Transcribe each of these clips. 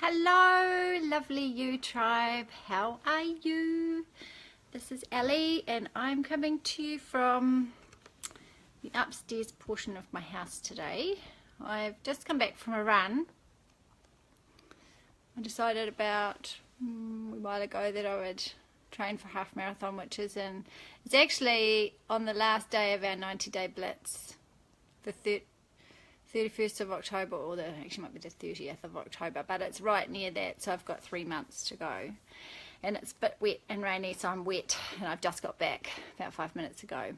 Hello, lovely you tribe. How are you? This is Ellie, and I'm coming to you from the upstairs portion of my house today. I've just come back from a run. I decided about a while ago that I would train for half marathon, it's actually on the last day of our 90-day blitz, the 31st of October, or actually might be the 30th of October, but it's right near that, so I've got 3 months to go. And it's a bit wet and rainy, so I'm wet, and I've just got back about 5 minutes ago.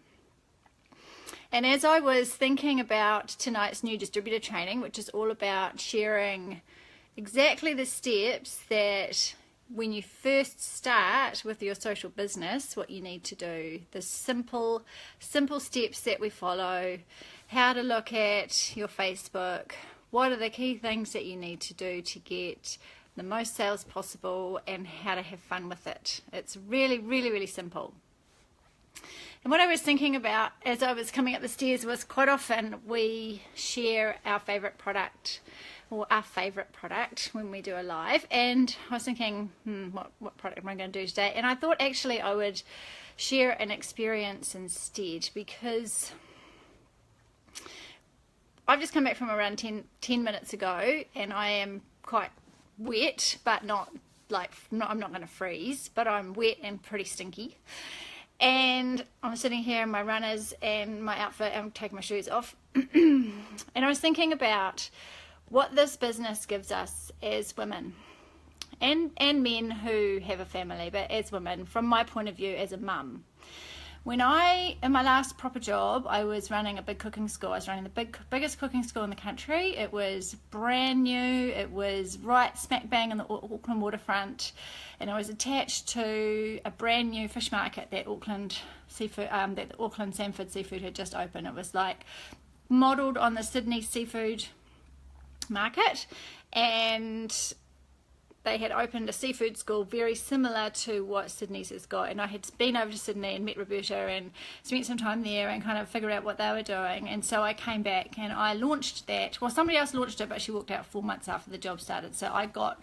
And as I was thinking about tonight's new distributor training, which is all about sharing exactly the steps that when you first start with your social business, what you need to do, the simple steps that we follow, how to look at your Facebook, what are the key things that you need to do to get the most sales possible, and how to have fun with it. It's really simple. And what I was thinking about as I was coming up the stairs was quite often we share our favorite product or our favorite product when we do a live, and I was thinking, what product am I going to do today? And I thought actually I would share an experience instead, because I've just come back from a run 10 minutes ago, and I am quite wet, but I'm not going to freeze, but I'm wet and pretty stinky. And I'm sitting here in my runners and my outfit, I'm taking my shoes off. And I was thinking about what this business gives us as women, and men who have a family, but as women, from my point of view as a mum. In my last proper job, I was running a big cooking school. I was running the biggest cooking school in the country. It was brand new. It was right smack bang in the Auckland waterfront, and I was attached to a brand new fish market that Auckland Sanford Seafood had just opened. It was like modelled on the Sydney seafood market, and they had opened a seafood school very similar to what Sydney's has got, and I had been over to Sydney and met Roberta and spent some time there and kind of figured out what they were doing. And so I came back and I launched that. Well, somebody else launched it, but she walked out 4 months after the job started, so I got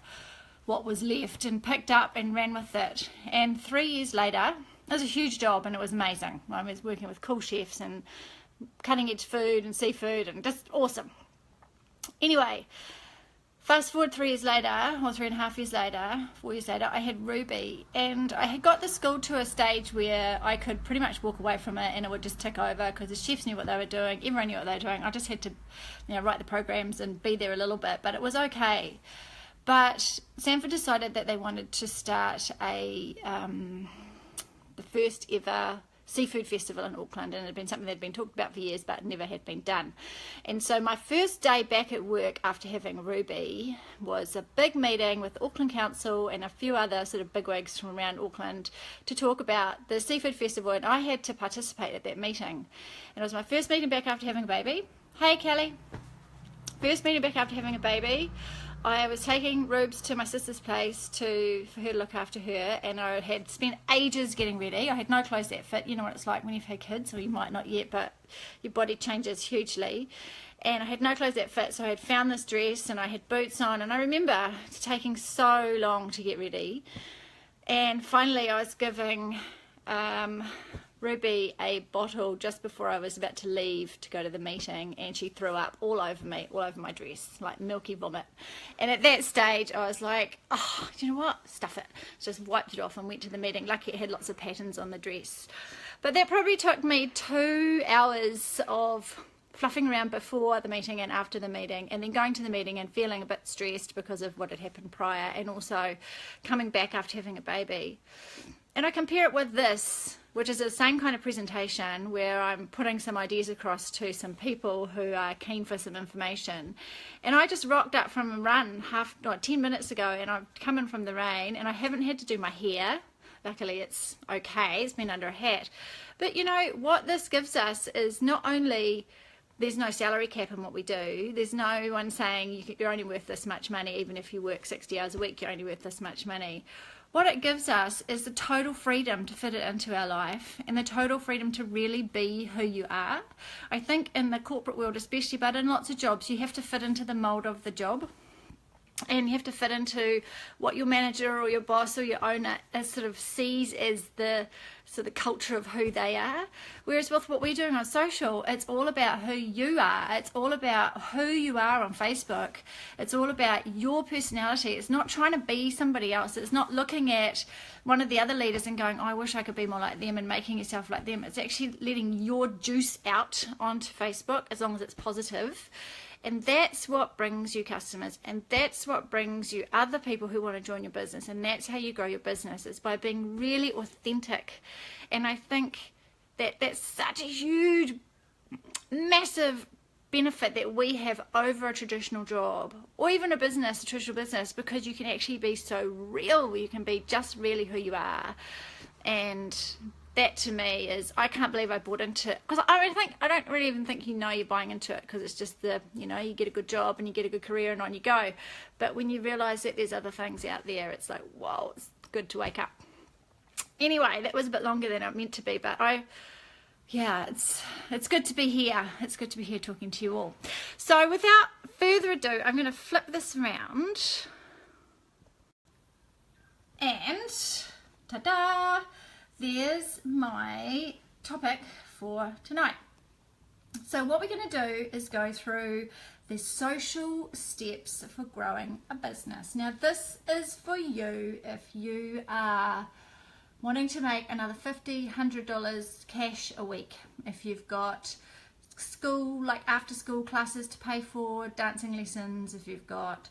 what was left and picked up and ran with it. And 3 years later, it was a huge job and it was amazing. I was working with cool chefs and cutting edge food and seafood, and just awesome. Anyway, fast forward 3 years later, or 3.5 years later, 4 years later, I had Ruby, and I had got the school to a stage where I could pretty much walk away from it and it would just tick over, because the chefs knew what they were doing, everyone knew what they were doing. I just had to, write the programs and be there a little bit, but it was okay. But Sanford decided that they wanted to start the first ever seafood festival in Auckland, and it had been something that had been talked about for years but never had been done. And so my first day back at work after having Ruby was a big meeting with Auckland Council and a few other sort of bigwigs from around Auckland to talk about the seafood festival, and I had to participate at that meeting. And it was my first meeting back after having a baby. Hey Kelly. First meeting back after having a baby. I was taking Rubes to my sister's place for her to look after her, and I had spent ages getting ready. I had no clothes that fit. You know what it's like when you've had kids, or you might not yet, but your body changes hugely. And I had no clothes that fit, so I had found this dress and I had boots on, and I remember it's taking so long to get ready. And finally I was giving Ruby a bottle just before I was about to leave to go to the meeting, and she threw up all over me, all over my dress, like milky vomit. And at that stage I was like, oh, do you know what, stuff it. Just wiped it off and went to the meeting. Lucky it had lots of patterns on the dress. But that probably took me 2 hours of fluffing around before the meeting and after the meeting, and then going to the meeting and feeling a bit stressed because of what had happened prior, and also coming back after having a baby. And I compare it with this, which is the same kind of presentation where I'm putting some ideas across to some people who are keen for some information. And I just rocked up from a run 10 minutes ago, and I've come in from the rain, and I haven't had to do my hair. Luckily it's okay, it's been under a hat. But you know, what this gives us is not only there's no salary cap in what we do, there's no one saying you're only worth this much money, even if you work 60 hours a week, you're only worth this much money. What it gives us is the total freedom to fit it into our life, and the total freedom to really be who you are. I think in the corporate world especially, but in lots of jobs, you have to fit into the mold of the job. And you have to fit into what your manager or your boss or your owner sort of sees as the culture of who they are. Whereas with what we're doing on social, it's all about who you are. It's all about who you are on Facebook. It's all about your personality. It's not trying to be somebody else. It's not looking at one of the other leaders and going, oh, I wish I could be more like them, and making yourself like them. It's actually letting your juice out onto Facebook, as long as it's positive. And that's what brings you customers, and that's what brings you other people who want to join your business, and that's how you grow your business. It's by being really authentic. And I think that that's such a huge, massive benefit that we have over a traditional job, or even a traditional business, because you can actually be so real. You can be just really who you are. And that to me is, I can't believe I bought into it, because I don't really even think you're buying into it, because it's just you get a good job and you get a good career and on you go. But when you realize that there's other things out there, it's like, whoa, it's good to wake up. Anyway, that was a bit longer than I meant to be, but it's good to be here. It's good to be here talking to you all. So without further ado, I'm going to flip this around, and ta-da! There's my topic for tonight. So what we're going to do is go through the social steps for growing a business. Now this is for you if you are wanting to make another $50, $100 cash a week. If you've got school, like after school classes to pay for, dancing lessons, if you've got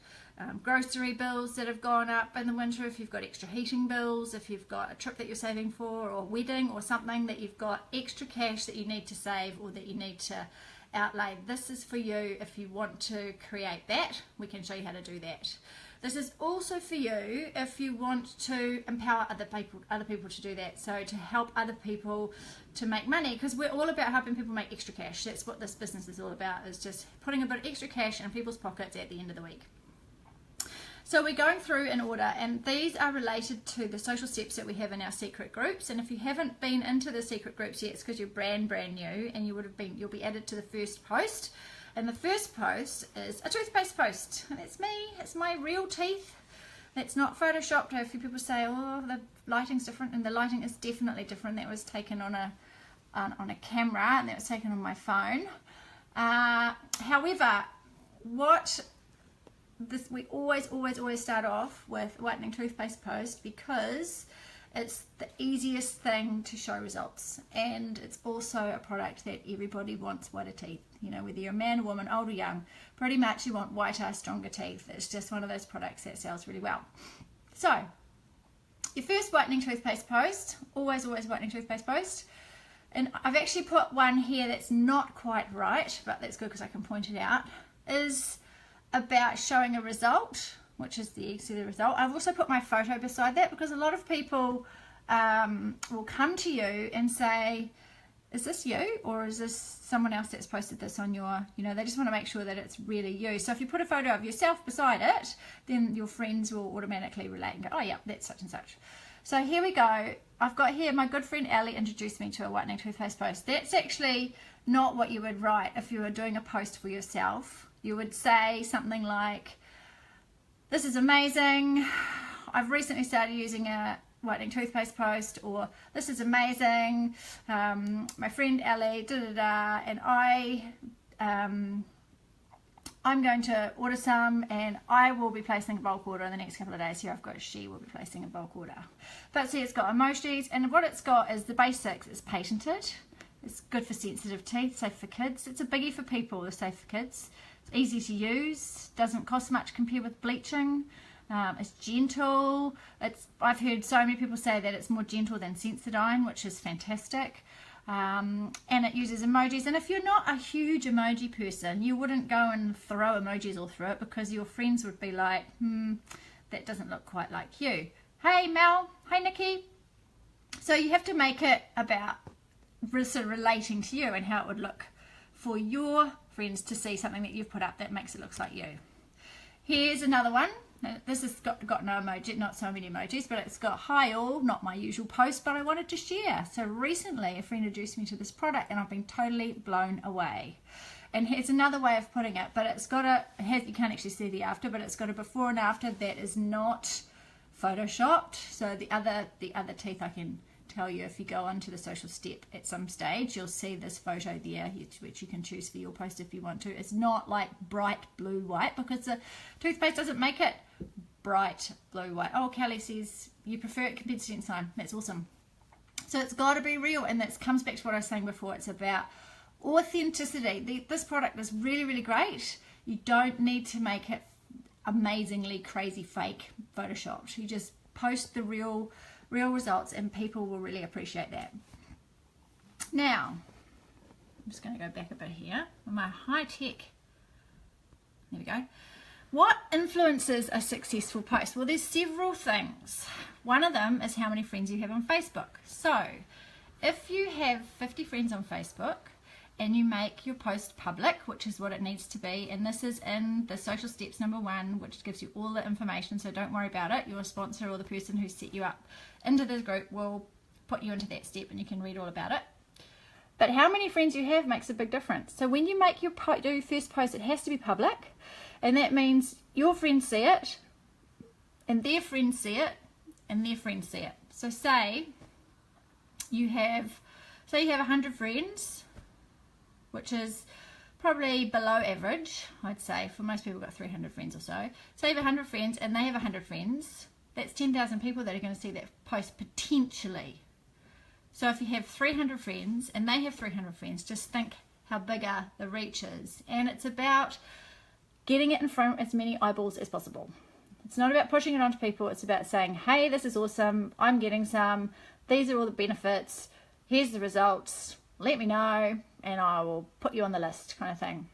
grocery bills that have gone up in the winter, if you've got extra heating bills, if you've got a trip that you're saving for, or a wedding, or something that you've got extra cash that you need to save or that you need to outlay. This is for you if you want to create that. We can show you how to do that. This is also for you if you want to empower other people to do that. So to help other people to make money, because we're all about helping people make extra cash. That's what this business is all about, is just putting a bit of extra cash in people's pockets at the end of the week. So we're going through in order, and these are related to the social steps that we have in our secret groups. And if you haven't been into the secret groups yet, it's because you're brand new, and you'll be added to the first post. And the first post is a toothpaste post, and it's me. It's my real teeth. It's not photoshopped. A few people say, oh, the lighting's different, and the lighting is definitely different. That was taken on a camera, and that was taken on my phone. However, we always start off with whitening toothpaste post, because it's the easiest thing to show results, and it's also a product that everybody wants whiter teeth. Whether you're a man or woman, old or young, pretty much you want whiter, stronger teeth. It's just one of those products that sells really well. So your first whitening toothpaste post, always whitening toothpaste post. And I've actually put one here that's not quite right, but that's good because I can point it out, is about showing a result, which is the result. I've also put my photo beside that, because a lot of people will come to you and say, is this you, or is this someone else that's posted this on your, they just want to make sure that it's really you. So if you put a photo of yourself beside it, then your friends will automatically relate and go, oh yeah, that's such and such. So here we go. I've got here, my good friend Ellie introduced me to a whitening toothpaste post. That's actually not what you would write if you were doing a post for yourself. You would say something like, this is amazing, I've recently started using a whitening toothpaste post, or this is amazing, my friend Ellie, and I'm going to order some, and I will be placing a bulk order in the next couple of days. Here I've got, she will be placing a bulk order. But see, it's got emojis, and what it's got is the basics. It's patented, it's good for sensitive teeth, safe for kids. It's a biggie for people, it's safe for kids. It's easy to use, doesn't cost much compared with bleaching. It's gentle. I've heard so many people say that it's more gentle than Sensodyne, which is fantastic. And it uses emojis. And if you're not a huge emoji person, you wouldn't go and throw emojis all through it, because your friends would be like, that doesn't look quite like you. Hey Mel, hey Nikki. So you have to make it about sort of relating to you and how it would look for your friends to see something that you've put up that makes it look like you. Here's another one. This has got no emoji, not so many emojis, but it's got, hi all, not my usual post, but I wanted to share. So recently a friend introduced me to this product, and I've been totally blown away. And it's another way of putting it, but it's got a, you can't actually see the after, but it's got a before and after that is not photoshopped. So the other teeth, I can tell you, if you go onto the social step at some stage, you'll see this photo there, which you can choose for your post if you want to. It's not like bright blue white, because the toothpaste doesn't make it bright blue white. Oh, Kelly says you prefer it compared to sign. That's awesome. So it's got to be real, and that comes back to what I was saying before. It's about authenticity. This product is really, really great. You don't need to make it amazingly crazy fake photoshopped. You just post the real results, and people will really appreciate that. Now, I'm just going to go back a bit here. My high-tech, there we go. What influences a successful post? Well, there's several things. One of them is how many friends you have on Facebook. So, if you have 50 friends on Facebook, and you make your post public, which is what it needs to be, and this is in the social steps #1, which gives you all the information, so don't worry about it. Your sponsor or the person who set you up into this group will put you into that step, and you can read all about it. But how many friends you have makes a big difference. So when you make your first post, it has to be public, and that means your friends see it, and their friends see it, and their friends see it. So say you have 100 friends, which is probably below average, I'd say. For most people, got 300 friends or so. So you have 100 friends, and they have 100 friends. That's 10,000 people that are going to see that post potentially. So if you have 300 friends, and they have 300 friends, just think how bigger the reach is. And it's about getting it in front of as many eyeballs as possible. It's not about pushing it onto people. It's about saying, hey, this is awesome. I'm getting some. These are all the benefits. Here's the results. Let me know, and I will put you on the list, kind of thing.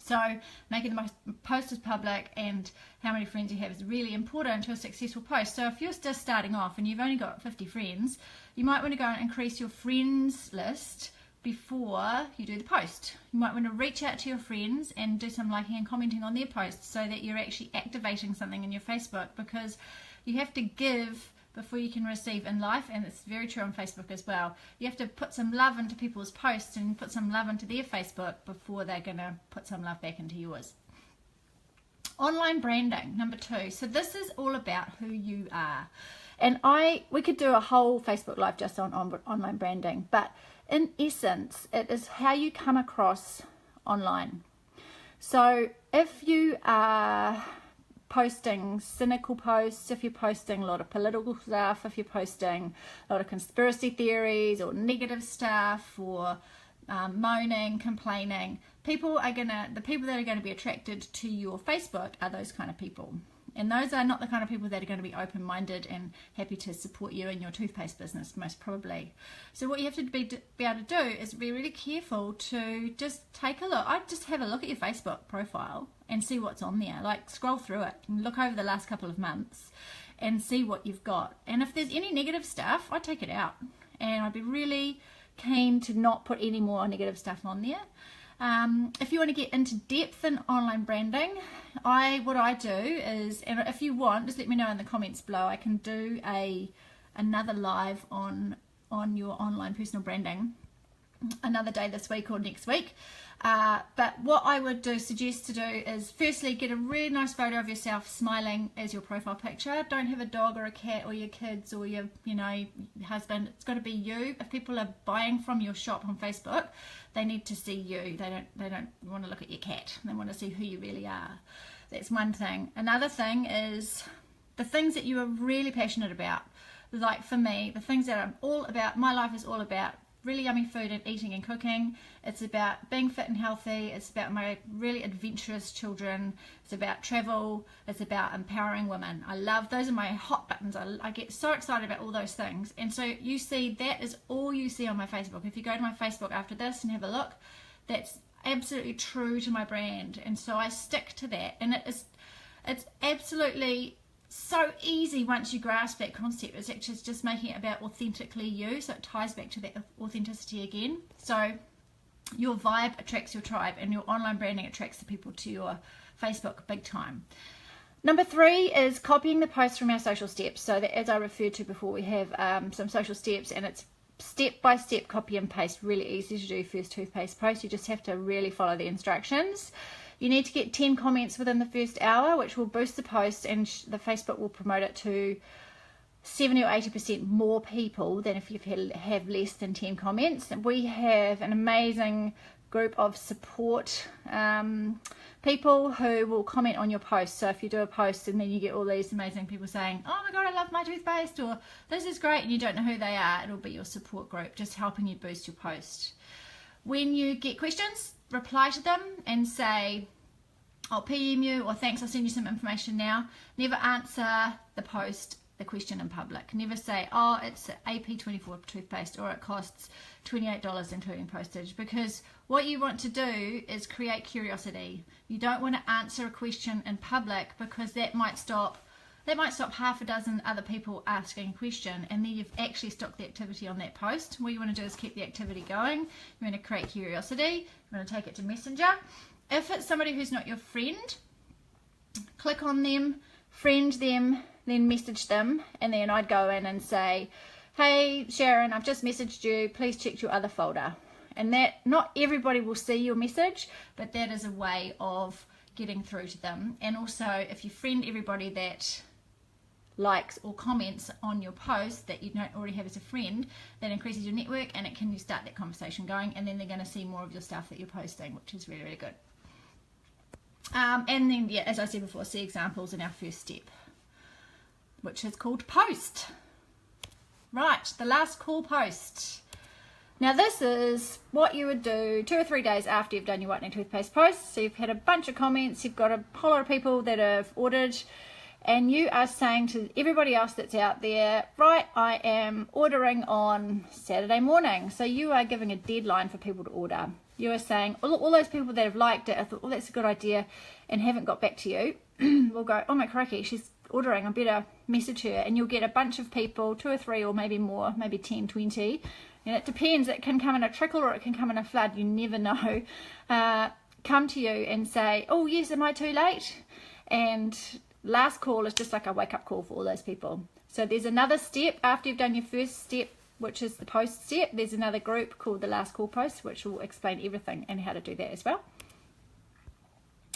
So making the post as public and how many friends you have is really important to a successful post. So if you're just starting off and you've only got 50 friends, you might want to go and increase your friends list before you do the post. You might want to reach out to your friends and do some liking and commenting on their posts, so that you're actually activating something in your Facebook, because you have to give before you can receive in life, and it's very true on Facebook as well. You have to put some love into people's posts and put some love into their Facebook before they're going to put some love back into yours. Online branding, #2. So this is all about who you are. And we could do a whole Facebook Live just on online branding, but in essence, it is how you come across online. So if you are posting cynical posts, if you're posting a lot of political stuff, if you're posting a lot of conspiracy theories or negative stuff, or moaning, complaining, the people that are going to be attracted to your Facebook are those kind of people. And those are not the kind of people that are going to be open-minded and happy to support you in your toothpaste business, most probably. So what you have to be able to do is be really careful to just take a look. I'd just have a look at your Facebook profile and see what's on there. Like, scroll through it and look over the last couple of months and see what you've got. And if there's any negative stuff, I'd take it out. And I'd be really keen to not put any more negative stuff on there. If you want to get into depth in online branding, what I do is, and if you want, just let me know in the comments below. I can do another live on your online personal branding another day this week or next week. But what I would suggest to do is, firstly, get a really nice photo of yourself smiling as your profile picture. Don't have a dog or a cat or your kids or your husband. It's got to be you. If people are buying from your shop on Facebook, they need to see you. They don't want to look at your cat. They want to see who you really are. That's one thing. Another thing is the things that you are really passionate about. Like for me, the things that I'm all about, my life is all about really yummy food and eating and cooking. It's about being fit and healthy. It's about my really adventurous children. It's about travel. It's about empowering women. Those are my hot buttons. I get so excited about all those things. And so you see, that is all you see on my Facebook. If you go to my Facebook after this and have a look, that's absolutely true to my brand. And so I stick to that. And it's absolutely so easy once you grasp that concept. It's actually just making it about authentically you, so it ties back to that authenticity again. So your vibe attracts your tribe, and your online branding attracts the people to your Facebook big time. #3 is copying the posts from our social steps. So that, as I referred to before, we have some social steps, and it's step-by-step copy and paste, really easy to do first toothpaste post. You just have to really follow the instructions. You need to get 10 comments within the first hour, which will boost the post, and the Facebook will promote it to 70 or 80% more people than if you have less than 10 comments. We have an amazing group of support people who will comment on your post. So if you do a post and then you get all these amazing people saying, oh my god, I love my toothpaste, or this is great, and you don't know who they are, it'll be your support group just helping you boost your post. When you get questions, reply to them and say, I'll PM you, or thanks, I'll send you some information now. Never answer the question in public. Never say, oh, it's AP24 toothpaste, or it costs $28 including postage, because what you want to do is create curiosity. You don't want to answer a question in public, because that might stop half a dozen other people asking a question, and then you've actually stopped the activity on that post. What you want to do is keep the activity going. You want to create curiosity. You want to take it to Messenger. If it's somebody who's not your friend, click on them, friend them, then message them, and then I'd go in and say, hey Sharon, I've just messaged you, please check your other folder. And that, not everybody will see your message, but that is a way of getting through to them. And also, if you friend everybody that likes or comments on your post that you don't already have as a friend, that increases your network, and it can start that conversation going, and then they're going to see more of your stuff that you're posting, which is really, really good. And then, yeah, as I said before, see examples in our first step, which is called post. Right, the last call post. Now this is what you would do 2 or 3 days after you've done your whitening toothpaste post. So you've had a bunch of comments, you've got a whole lot of people that have ordered, and you are saying to everybody else that's out there, right, I am ordering on Saturday morning. So you are giving a deadline for people to order. You are saying, all those people that have liked it, I thought, well, that's a good idea, and haven't got back to you, will go, oh my crikey, she's ordering, I better message her. And you'll get a bunch of people, 2 or 3 or maybe more, maybe 10, 20, and it depends. It can come in a trickle or it can come in a flood, you never know. Come to you and say, oh yes, am I too late? And last call is just like a wake-up call for all those people. So there's another step after you've done your first step, which is the post step. There's another group called the last call post, which will explain everything and how to do that as well.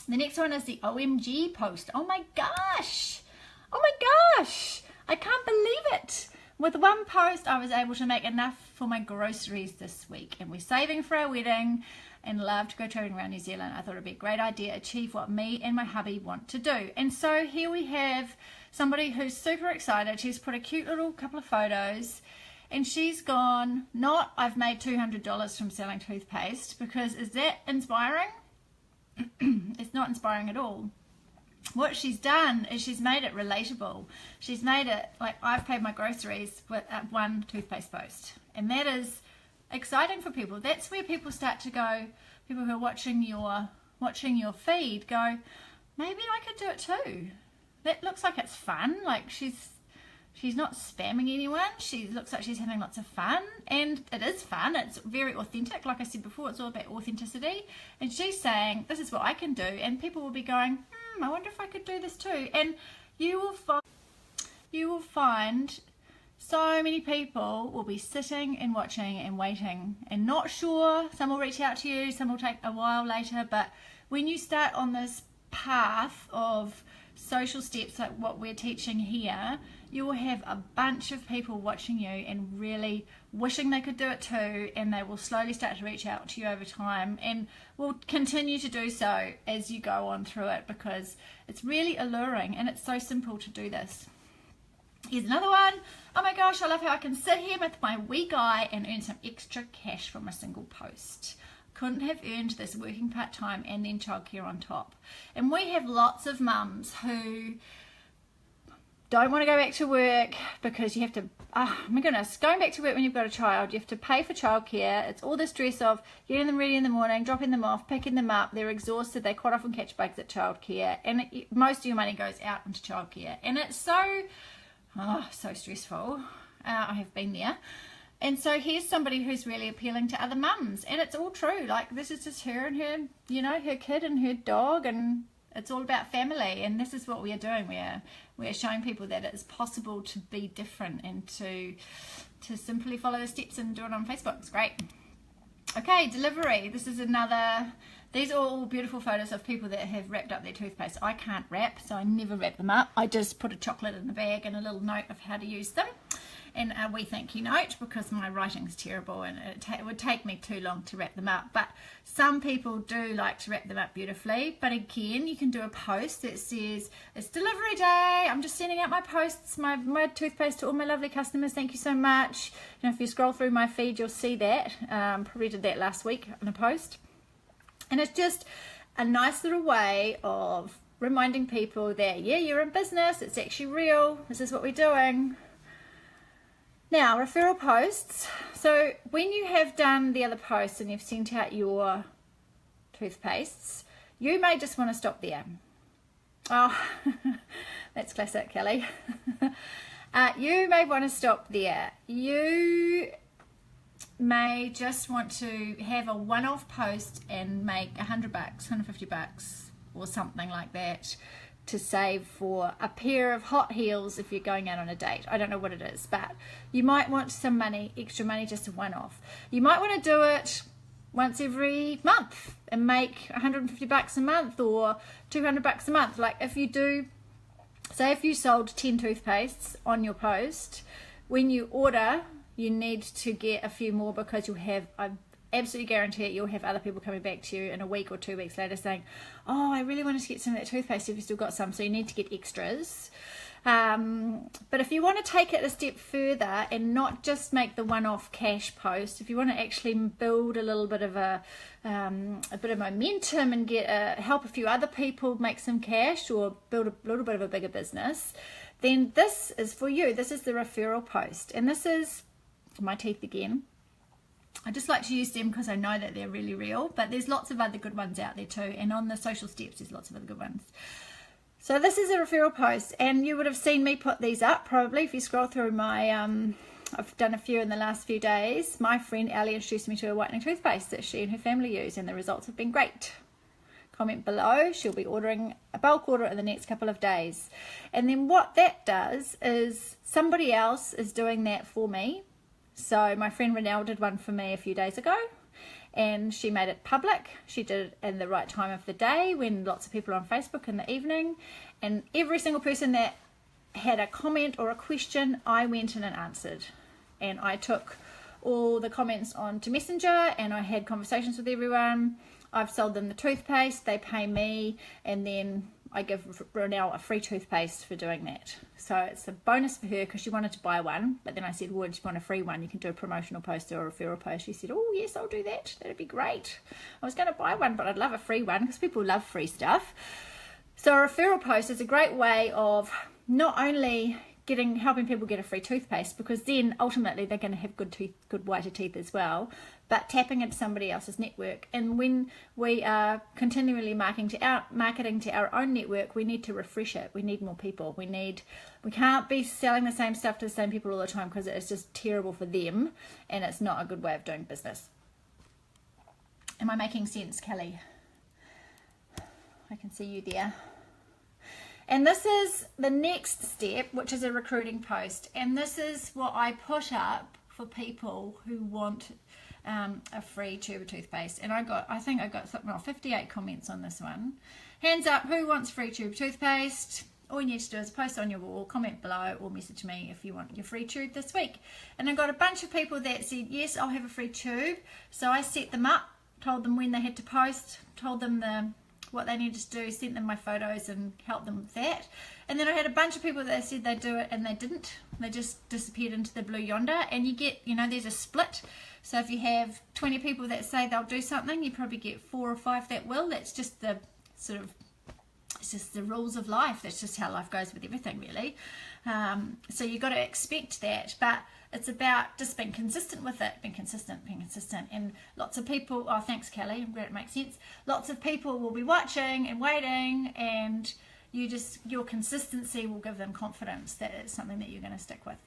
The next one is the OMG post. Oh my gosh, oh my gosh, I can't believe it. With one post I was able to make enough for my groceries this week, and we're saving for our wedding and love to go traveling around New Zealand. I thought it'd be a great idea to achieve what me and my hubby want to do. And so here we have somebody who's super excited. She's put a cute little couple of photos, and she's gone, not I've made $200 from selling toothpaste, because is that inspiring? It's not inspiring at all. What she's done is she's made it relatable. She's made it like I've paid my groceries with one toothpaste post, and that is exciting for people. That's where people start to go, people who are watching your feed go, maybe I could do it too. That looks like it's fun. Like she's not spamming anyone. She looks like she's having lots of fun, and it is fun. It's very authentic. Like I said before, it's all about authenticity, and she's saying this is what I can do, and people will be going, I wonder if I could do this too. And you will find so many people will be sitting and watching and waiting and not sure. Some will reach out to you, some will take a while later, but when you start on this path of social steps like what we're teaching here, you will have a bunch of people watching you and really wishing they could do it too, and they will slowly start to reach out to you over time, and will continue to do so as you go on through it, because it's really alluring and it's so simple to do this. Here's another one. Oh my gosh, I love how I can sit here with my wee guy and earn some extra cash from a single post. Couldn't have earned this working part-time and then childcare on top. And we have lots of mums who don't want to go back to work because you have to, oh my goodness, going back to work when you've got a child, you have to pay for childcare. It's all the stress of getting them ready in the morning, dropping them off, picking them up. They're exhausted. They quite often catch bugs at childcare, and most of your money goes out into childcare, and it's so stressful. I have been there. And so here's somebody who's really appealing to other mums, and it's all true. Like, this is just her and her, you know, her kid and her dog, and It's all about family, and this is what we are doing. We are showing people that it's possible to be different and to simply follow the steps and do it on Facebook. It's great. Okay, delivery. This is another. These are all beautiful photos of people that have wrapped up their toothpaste. I can't wrap, so I never wrap them up. I just put a chocolate in the bag and a little note of how to use them, and a wee thank you note, because my writing's terrible and it would take me too long to wrap them up. But some people do like to wrap them up beautifully. But again, you can do a post that says, it's delivery day, I'm just sending out my posts, my toothpaste to all my lovely customers, thank you so much. You know, if you scroll through my feed, you'll see that. Probably did that last week on a post. And it's just a nice little way of reminding people that, yeah, you're in business, it's actually real, this is what we're doing. Now, referral posts. So when you have done the other posts and you've sent out your toothpastes, you may just want to stop there. Oh, that's classic, Kelly. You may want to stop there. You may just want to have a one-off post and make $100, $150 or something like that to save for a pair of hot heels if you're going out on a date. I don't know what it is, but you might want some money, extra money, just a one-off. You might want to do it once every month and make $150 a month or $200 a month. Like if you do, say if you sold 10 toothpastes on your post, when you order, you need to get a few more, because you'll have, I absolutely guarantee it, you'll have other people coming back to you in a week or 2 weeks later saying, oh, I really wanted to get some of that toothpaste if you still got some, so you need to get extras. But if you want to take it a step further and not just make the one-off cash post, if you want to actually build a little bit of a bit of momentum and get help a few other people make some cash or build a little bit of a bigger business, then this is for you. This is the referral post, and this is my teeth again. I just like to use them because I know that they're really real, but there's lots of other good ones out there too, and on the social steps there's lots of other good ones. So this is a referral post, and you would have seen me put these up probably if you scroll through my I've done a few in the last few days. My friend Ali introduced me to a whitening toothpaste that she and her family use, and the results have been great. Comment below. She'll be ordering a bulk order in the next couple of days. And then what that does is somebody else is doing that for me. So my friend Renelle did one for me a few days ago, and she made it public. She did it in the right time of the day when lots of people are on Facebook in the evening, and every single person that had a comment or a question, I went in and answered, and I took all the comments onto Messenger and I had conversations with everyone. I've sold them the toothpaste, they pay me, and then I give Renelle a free toothpaste for doing that. So it's a bonus for her because she wanted to buy one, but then I said, well, do you want a free one? You can do a promotional post or a referral post. She said, oh yes, I'll do that. That'd be great. I was going to buy one, but I'd love a free one because people love free stuff. So a referral post is a great way of not only helping people get a free toothpaste, because then ultimately they're going to have good whiter teeth as well, but tapping into somebody else's network. And when we are continually marketing to our own network, we need to refresh it. We need more people. We can't be selling the same stuff to the same people all the time, because it's just terrible for them and it's not a good way of doing business. Am I making sense, Kelly? I can see you there. And this is the next step, which is a recruiting post. And this is what I put up for people who want a free tube of toothpaste. And I think I got something like 58 comments on this one. Hands up, who wants free tube of toothpaste? All you need to do is post on your wall, comment below, or message me if you want your free tube this week. And I got a bunch of people that said, yes, I'll have a free tube. So I set them up, told them when they had to post, told them what they needed to do, sent them my photos and helped them with that. And then I had a bunch of people that said they'd do it and they didn't. They just disappeared into the blue yonder. And you get, there's a split. So if you have 20 people that say they'll do something, you probably get 4 or 5 that will. That's just the it's just the rules of life. That's just how life goes with everything, really. So you've got to expect that. But it's about just being consistent with it, being consistent. And lots of people, oh, thanks, Kelly, I'm glad it makes sense. Lots of people will be watching and waiting, and your consistency will give them confidence that it's something that you're going to stick with.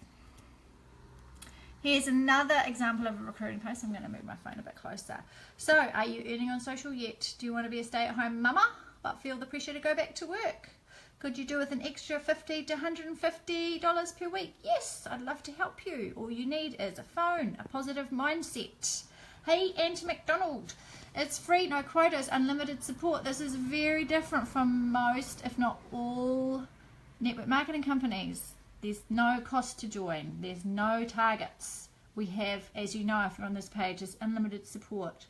Here's another example of a recruiting post. I'm going to move my phone a bit closer. So, are you earning on social yet? Do you want to be a stay-at-home mama? but feel the pressure to go back to work? Could you do with an extra $50 to $150 per week? Yes, I'd love to help you. All you need is a phone, a positive mindset. Hey, Auntie McDonald, it's free, no quotas, unlimited support. This is very different from most, if not all, network marketing companies. There's no cost to join. There's no targets. We have, as you know, if you're on this page, is unlimited support.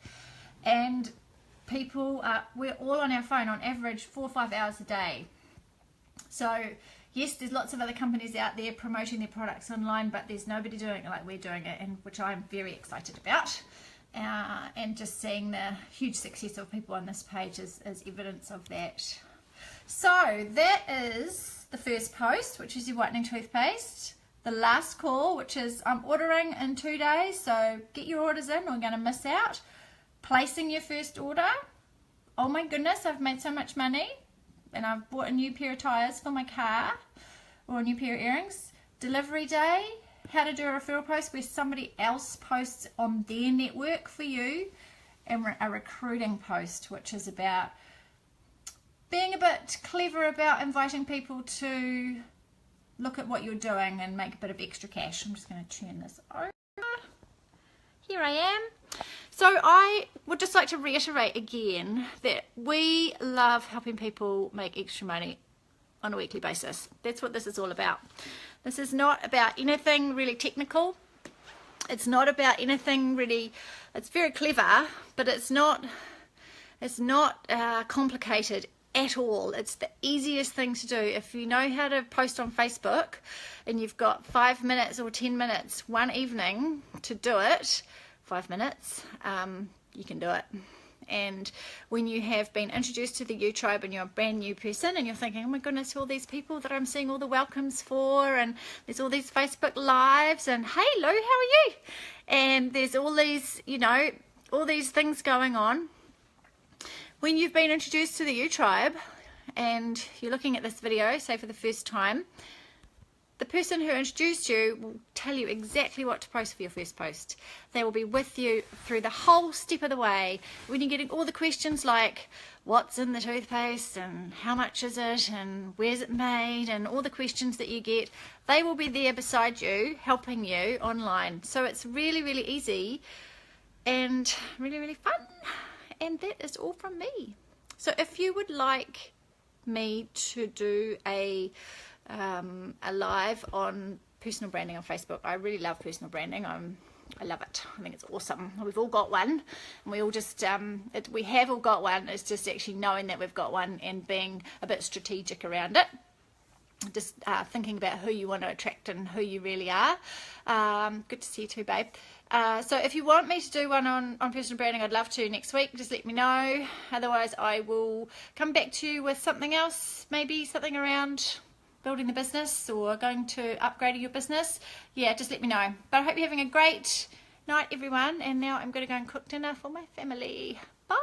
And people we're all on our phone on average 4 or 5 hours a day. So yes, there's lots of other companies out there promoting their products online, but there's nobody doing it like we're doing it, and which I'm very excited about. And just seeing the huge success of people on this page is evidence of that. So that is the first post, which is your whitening toothpaste. The last call, which is I'm ordering in 2 days, so get your orders in, or we're going to miss out. Placing your first order. Oh my goodness, I've made so much money, and I've bought a new pair of tires for my car, or a new pair of earrings. Delivery day, how to do a referral post where somebody else posts on their network for you, and a recruiting post, which is about being a bit clever about inviting people to look at what you're doing and make a bit of extra cash. I'm just going to turn this over. Here I am. So I would just like to reiterate again that we love helping people make extra money on a weekly basis. That's what this is all about. This is not about anything really technical. It's not about anything really, it's very clever, but it's not complicated at all. It's the easiest thing to do. If you know how to post on Facebook and you've got 5 minutes or 10 minutes one evening to do it, 5 minutes, you can do it. And when you have been introduced to the U Tribe and you're a brand new person and you're thinking, oh my goodness, all these people that I'm seeing all the welcomes for, and there's all these Facebook lives, and hey Lou, how are you? And there's all these, you know, all these things going on. When you've been introduced to the U Tribe and you're looking at this video, say for the first time, the person who introduced you will tell you exactly what to post for your first post. They will be with you through the whole step of the way. When you're getting all the questions like, what's in the toothpaste, and how much is it, and where's it made, and all the questions that you get, they will be there beside you, helping you online. So it's really, really easy and really, really fun. And that is all from me. So if you would like me to do a live on personal branding on Facebook, I really love personal branding. I love it. I think it's awesome. We've all got one, and we all just we have all got one. It's just actually knowing that we've got one and being a bit strategic around it. Just thinking about who you want to attract and who you really are. Good to see you too, babe. So if you want me to do one on personal branding, I'd love to next week. Just let me know. Otherwise, I will come back to you with something else, maybe something around building the business or going to upgrading your business. Yeah, just let me know. But I hope you're having a great night, everyone. And now I'm going to go and cook dinner for my family. Bye.